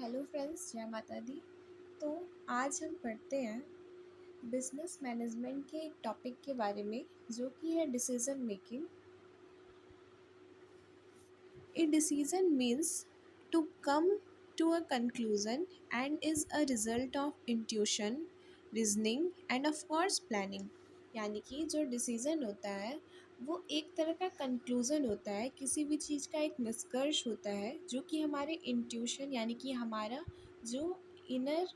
Hello friends, जय माता दी। तो आज हम पढ़ते हैं बिजनेस मैनेजमेंट के एक टॉपिक के बारे में, जो कि है decision making. A decision means to come to a conclusion and is a result of intuition, reasoning and of course planning. यानी कि जो डिसीजन होता है वो एक तरह का कंक्लूज़न होता है, किसी भी चीज़ का एक निष्कर्ष होता है, जो कि हमारे इंट्यूशन यानी कि हमारा जो इनर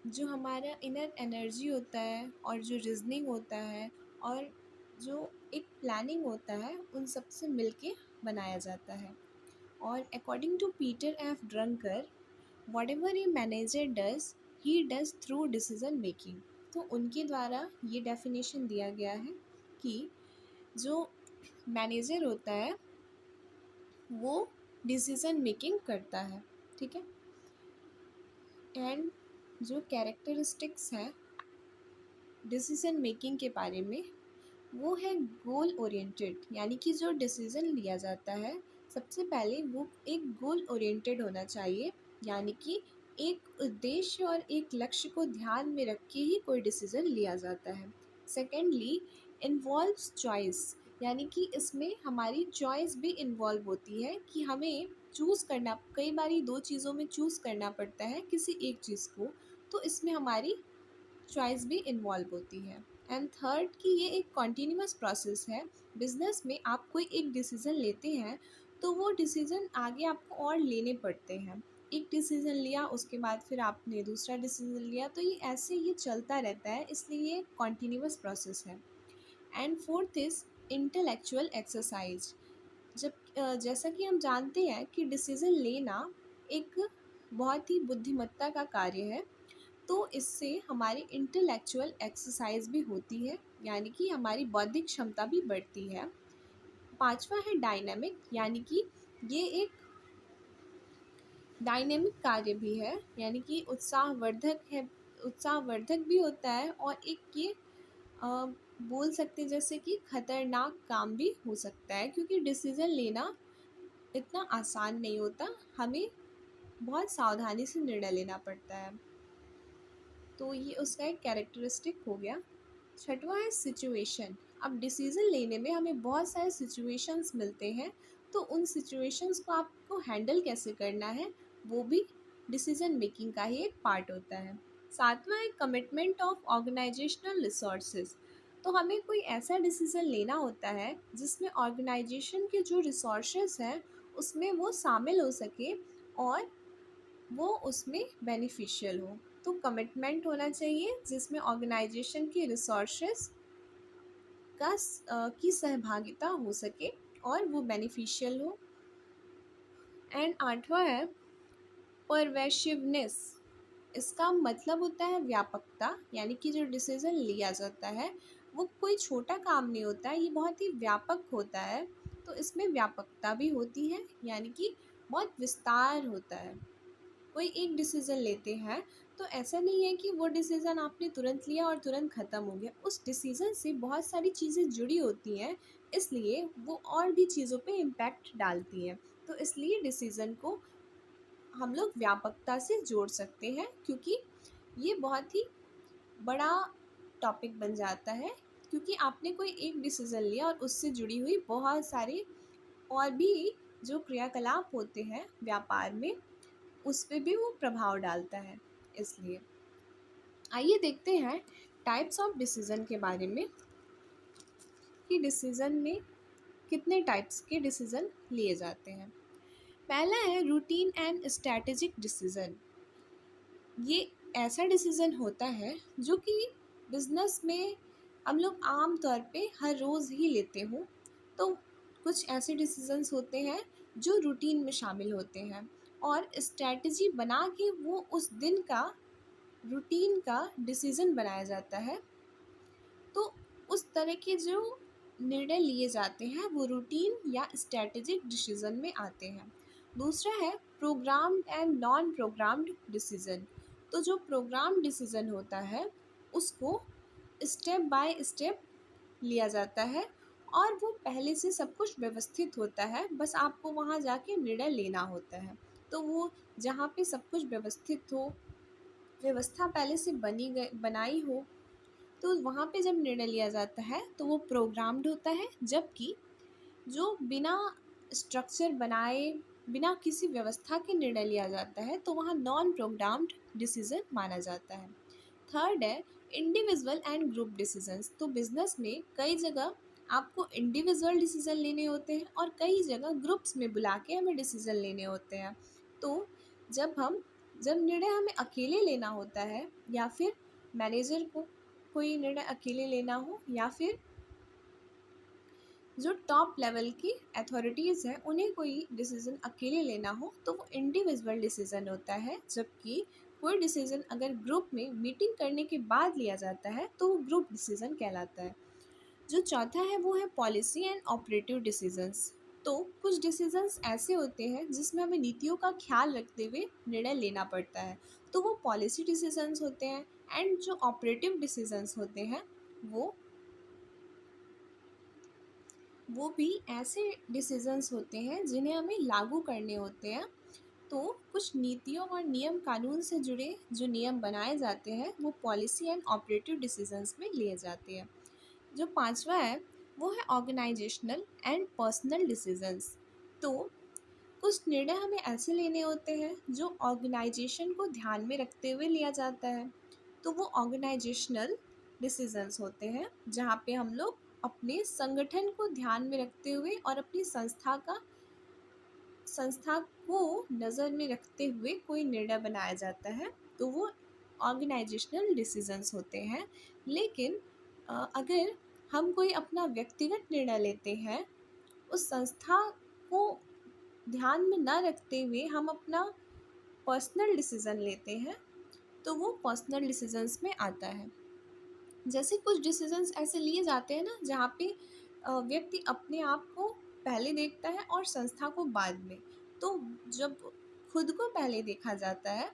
जो हमारा इनर एनर्जी होता है और जो रीजनिंग होता है और जो एक प्लानिंग होता है, उन सब से मिलके बनाया जाता है। और according to Peter F Drucker, whatever a manager does he does through decision making. तो उनके द्वारा ये डेफिनेशन दिया गया है कि जो मैनेजर होता है वो डिसीजन मेकिंग करता है। ठीक है। एंड जो कैरेक्टरिस्टिक्स हैं डिसीजन मेकिंग के बारे में, वो है गोल ओरिएंटेड। यानी कि जो डिसीज़न लिया जाता है, सबसे पहले वो एक गोल ओरिएंटेड होना चाहिए। यानी कि एक उद्देश्य और एक लक्ष्य को ध्यान में रख के ही कोई डिसीज़न लिया जाता है। Secondly, involves choice. यानी कि इसमें हमारी चॉइस भी इन्वॉल्व होती है कि हमें चूज़ करना, कई बारी दो चीज़ों में चूज़ करना पड़ता है किसी एक चीज़ को, तो इसमें हमारी चॉइस भी इन्वॉल्व होती है। एंड थर्ड कि ये एक कॉन्टीन्यूअस प्रोसेस है। बिजनेस में आप कोई एक डिसीज़न लेते हैं तो वो डिसीज़न आगे आपको और लेने पड़ते हैं। एक डिसीज़न लिया, उसके बाद फिर आपने दूसरा डिसीज़न लिया, तो ये ऐसे ये चलता रहता है, इसलिए ये कॉन्टीन्यूअस प्रोसेस है। And fourth is intellectual exercise. जैसा कि हम जानते हैं कि डिसीज़न लेना एक बहुत ही बुद्धिमत्ता का कार्य है, तो इससे हमारी इंटेलेक्चुअल एक्सरसाइज भी होती है, यानी कि हमारी बौद्धिक क्षमता भी बढ़ती है। पांचवा है डायनामिक। यानी कि ये एक डायनेमिक कार्य भी है, यानी कि उत्साहवर्धक है, उत्साहवर्धक भी होता है। और एक ये अ, बोल सकते हैं जैसे कि खतरनाक काम भी हो सकता है, क्योंकि डिसीज़न लेना इतना आसान नहीं होता, हमें बहुत सावधानी से निर्णय लेना पड़ता है। तो ये उसका एक कैरेक्टरिस्टिक हो गया। छठवां है सिचुएशन। अब डिसीज़न लेने में हमें बहुत सारे सिचुएशंस मिलते हैं, तो उन सिचुएशंस को आपको हैंडल कैसे करना है, वो भी डिसीज़न मेकिंग का ही एक पार्ट होता है। सातवां है कमिटमेंट ऑफ ऑर्गेनाइजेशनल रिसोर्सेज। तो हमें कोई ऐसा डिसीज़न लेना होता है जिसमें ऑर्गेनाइजेशन के जो रिसोर्सेज हैं उसमें वो शामिल हो सके और वो उसमें बेनिफिशियल हो। तो कमिटमेंट होना चाहिए जिसमें ऑर्गेनाइजेशन की रिसोर्सेज की सहभागिता हो सके और वो बेनिफिशियल हो। एंड आठवां है परवेशिवनेस। इसका मतलब होता है व्यापकता। यानी कि जो डिसीज़न लिया जाता है वो कोई छोटा काम नहीं होता है, ये बहुत ही व्यापक होता है। तो इसमें व्यापकता भी होती है, यानी कि बहुत विस्तार होता है। कोई एक डिसीज़न लेते हैं तो ऐसा नहीं है कि वो डिसीज़न आपने तुरंत लिया और तुरंत ख़त्म हो गया। उस डिसीज़न से बहुत सारी चीज़ें जुड़ी होती हैं, इसलिए वो और भी चीज़ों पे इम्पैक्ट डालती हैं। तो इसलिए डिसीज़न को हम लोग व्यापकता से जोड़ सकते हैं, क्योंकि ये बहुत ही बड़ा टॉपिक बन जाता है, क्योंकि आपने कोई एक डिसीज़न लिया और उससे जुड़ी हुई बहुत सारी और भी जो क्रियाकलाप होते हैं व्यापार में, उस पे भी वो प्रभाव डालता है। इसलिए आइए देखते हैं टाइप्स ऑफ डिसीज़न के बारे में, कि डिसीज़न में कितने टाइप्स के डिसीज़न लिए जाते हैं। पहला है रूटीन एंड स्ट्रैटेजिक डिसीज़न। ये ऐसा डिसीज़न होता है जो कि बिजनेस में हम लोग आम तौर पे हर रोज़ ही लेते हों। तो कुछ ऐसे डिसीजंस होते हैं जो रूटीन में शामिल होते हैं, और स्ट्रैटेजी बना के वो उस दिन का रूटीन का डिसीज़न बनाया जाता है। तो उस तरह के जो निर्णय लिए जाते हैं वो रूटीन या स्ट्रैटेजिक डिसीज़न में आते हैं। दूसरा है programmed and non programmed decision. तो जो प्रोग्राम डिसीज़न होता है उसको स्टेप बाय स्टेप लिया जाता है, और वो पहले से सब कुछ व्यवस्थित होता है, बस आपको वहाँ जाके निर्णय लेना होता है। तो वो जहाँ पे सब कुछ व्यवस्थित हो, व्यवस्था पहले से बनाई हो, तो वहाँ पे जब निर्णय लिया जाता है तो वो प्रोग्राम्ड होता है। जबकि जो बिना स्ट्रक्चर बनाए, बिना किसी व्यवस्था के निर्णय लिया जाता है तो वहाँ नॉन प्रोग्राम्ड डिसीजन माना जाता है। थर्ड है इंडिविजुअल एंड ग्रुप डिसीजंस। तो बिजनेस में कई जगह आपको इंडिविजुअल डिसीजन लेने होते हैं और कई जगह ग्रुप्स में बुला के हमें डिसीजन लेने होते हैं। तो जब निर्णय हमें अकेले लेना होता है, या फिर मैनेजर को कोई निर्णय अकेले लेना हो, या फिर जो टॉप लेवल की अथॉरिटीज़ हैं उन्हें कोई डिसीज़न अकेले लेना हो, तो वो इंडिविजुअल डिसीज़न होता है। जबकि कोई डिसीज़न अगर ग्रुप में मीटिंग करने के बाद लिया जाता है तो वो ग्रुप डिसीज़न कहलाता है। जो चौथा है वो है पॉलिसी एंड ऑपरेटिव डिसीजंस। तो कुछ डिसीजंस ऐसे होते हैं जिसमें हमें नीतियों का ख्याल रखते हुए निर्णय लेना पड़ता है, तो वो पॉलिसी डिसीजंस होते हैं। एंड जो ऑपरेटिव डिसीजंस होते हैं वो वो भी ऐसे डिसीजंस होते हैं जिन्हें हमें लागू करने होते हैं। तो कुछ नीतियों और नियम कानून से जुड़े जो नियम बनाए जाते हैं वो पॉलिसी एंड ऑपरेटिव डिसीजंस में लिए जाते हैं। जो पांचवा है वो है ऑर्गेनाइजेशनल एंड पर्सनल डिसीजंस। तो कुछ निर्णय हमें ऐसे लेने होते हैं जो ऑर्गेनाइजेशन को ध्यान में रखते हुए लिया जाता है, तो वो ऑर्गेनाइजेशनल डिसीजंस होते हैं जहाँ पे हम लोग अपने संगठन को ध्यान में रखते हुए और अपनी संस्था को नज़र में रखते हुए कोई निर्णय बनाया जाता है, तो वो ऑर्गेनाइजेशनल डिसीजंस होते हैं। लेकिन अगर हम कोई अपना व्यक्तिगत निर्णय लेते हैं, उस संस्था को ध्यान में ना रखते हुए हम अपना पर्सनल डिसीजन लेते हैं, तो वो पर्सनल डिसीजंस में आता है। जैसे कुछ डिसीजंस ऐसे लिए जाते हैं ना जहाँ पे व्यक्ति अपने आप को पहले देखता है और संस्था को बाद में। तो जब खुद को पहले देखा जाता है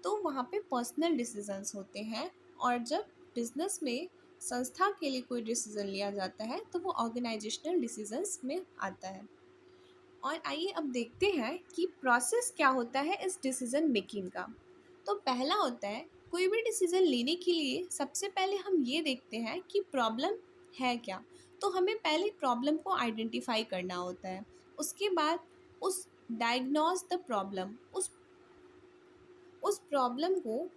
तो वहाँ पे पर्सनल डिसीजंस होते हैं, और जब बिजनेस में संस्था के लिए कोई डिसीजन लिया जाता है तो वो ऑर्गेनाइजेशनल डिसीजंस में आता है। और आइए अब देखते हैं कि प्रोसेस क्या होता है इस डिसीजन मेकिंग का। तो पहला होता है कोई भी डिसीजन लेने के लिए सबसे पहले हम ये देखते हैं कि प्रॉब्लम है क्या। तो हमें पहले प्रॉब्लम को आइडेंटिफाई करना होता है। उसके बाद उस डायग्नोज द प्रॉब्लम, उस प्रॉब्लम को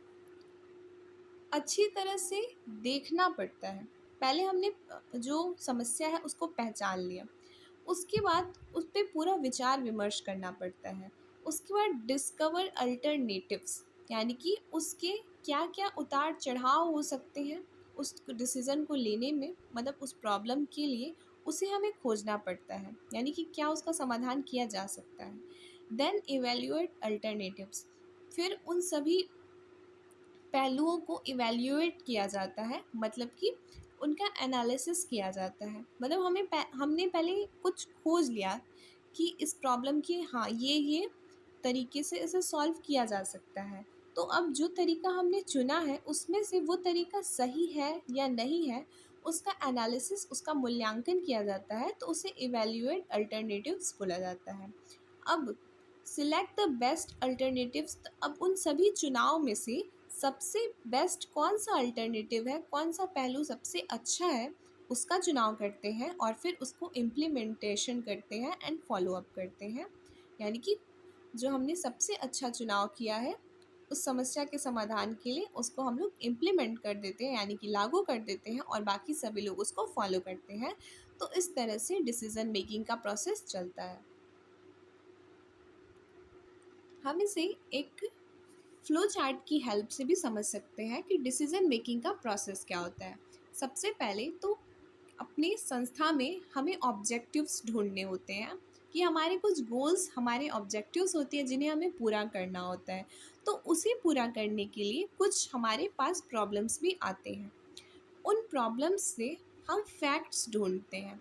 अच्छी तरह से देखना पड़ता है। पहले हमने जो समस्या है उसको पहचान लिया, उसके बाद उस पर पूरा विचार विमर्श करना पड़ता है। उसके बाद डिस्कवर अल्टरनेटिव्स, यानी कि उसके क्या क्या उतार चढ़ाव हो सकते हैं उस डिसीज़न को लेने में, मतलब उस प्रॉब्लम के लिए उसे हमें खोजना पड़ता है, यानी कि क्या उसका समाधान किया जा सकता है। देन इवेल्युएट अल्टरनेटिव्स, फिर उन सभी पहलुओं को इवेल्युएट किया जाता है, मतलब कि उनका एनालिसिस किया जाता है। मतलब हमने पहले कुछ खोज लिया कि इस प्रॉब्लम की हाँ ये तरीके से इसे सॉल्व किया जा सकता है। तो अब जो तरीका हमने चुना है उसमें से वो तरीका सही है या नहीं है, उसका एनालिसिस, उसका मूल्यांकन किया जाता है, तो उसे इवेल्युएट अल्टरनेटिव्स बोला जाता है। अब सिलेक्ट द बेस्ट अल्टरनेटिव्स, अब उन सभी चुनाव में से सबसे बेस्ट कौन सा अल्टरनेटिव है, कौन सा पहलू सबसे अच्छा है, उसका चुनाव करते हैं और फिर उसको इम्प्लीमेंटेशन करते हैं एंड फॉलो अप करते हैं। यानी कि जो हमने सबसे अच्छा चुनाव किया है उस समस्या के समाधान के लिए उसको हम लोग इम्प्लीमेंट कर देते हैं, यानी कि लागू कर देते हैं, और बाकी सभी लोग उसको फॉलो करते हैं। तो इस तरह से डिसीजन मेकिंग का प्रोसेस चलता है। हम इसे एक फ्लो चार्ट की हेल्प से भी समझ सकते हैं कि डिसीजन मेकिंग का प्रोसेस क्या होता है। सबसे पहले तो अपनी संस्था में हमें ऑब्जेक्टिव्स ढूंढने होते हैं कि हमारे कुछ गोल्स, हमारे ऑब्जेक्टिव्स होती हैं जिन्हें हमें पूरा करना होता है। तो उसे पूरा करने के लिए कुछ हमारे पास प्रॉब्लम्स भी आते हैं। उन प्रॉब्लम्स से हम फैक्ट्स ढूंढते हैं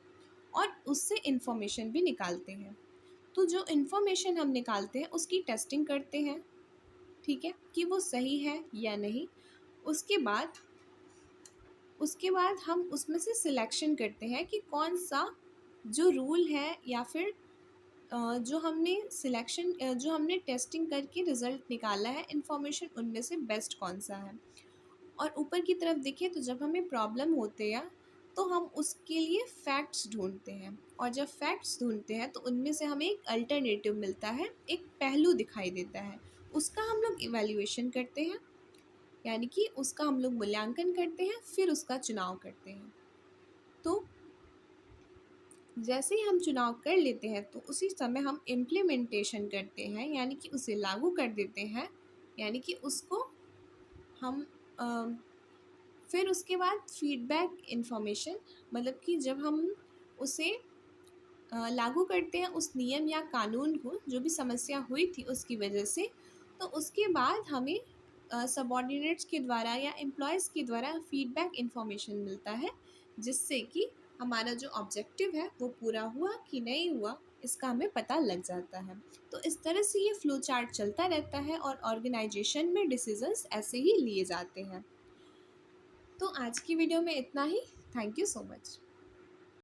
और उससे इंफॉर्मेशन भी निकालते हैं। तो जो इन्फॉर्मेशन हम निकालते हैं उसकी टेस्टिंग करते हैं, ठीक है, कि वो सही है या नहीं। उसके बाद हम उसमें से सिलेक्शन करते हैं कि कौन सा जो रूल है या फिर जो हमने टेस्टिंग करके रिजल्ट निकाला है, इन्फॉर्मेशन उनमें से बेस्ट कौन सा है। और ऊपर की तरफ देखिए तो जब हमें प्रॉब्लम होते हैं तो हम उसके लिए फैक्ट्स ढूंढते हैं, और जब फैक्ट्स ढूंढते हैं तो उनमें से हमें एक अल्टरनेटिव मिलता है, एक पहलू दिखाई देता है, उसका हम लोग इवैल्यूएशन करते हैं, यानी कि उसका हम लोग मूल्यांकन करते हैं, फिर उसका चुनाव करते हैं। तो जैसे ही हम चुनाव कर लेते हैं तो उसी समय हम इम्प्लीमेंटेशन करते हैं, यानी कि उसे लागू कर देते हैं, यानी कि उसको हम फिर उसके बाद फीडबैक इन्फॉर्मेशन, मतलब कि जब हम उसे लागू करते हैं उस नियम या कानून को, जो भी समस्या हुई थी उसकी वजह से, तो उसके बाद हमें सबॉर्डिनेट्स के द्वारा या एम्प्लॉयज़ के द्वारा फीडबैक इन्फॉर्मेशन मिलता है, जिससे कि हमारा जो ऑब्जेक्टिव है वो पूरा हुआ कि नहीं हुआ, इसका हमें पता लग जाता है। तो इस तरह से ये फ्लो चार्ट चलता रहता है और ऑर्गेनाइजेशन में डिसीजंस ऐसे ही लिए जाते हैं। तो आज की वीडियो में इतना ही। Thank you so much.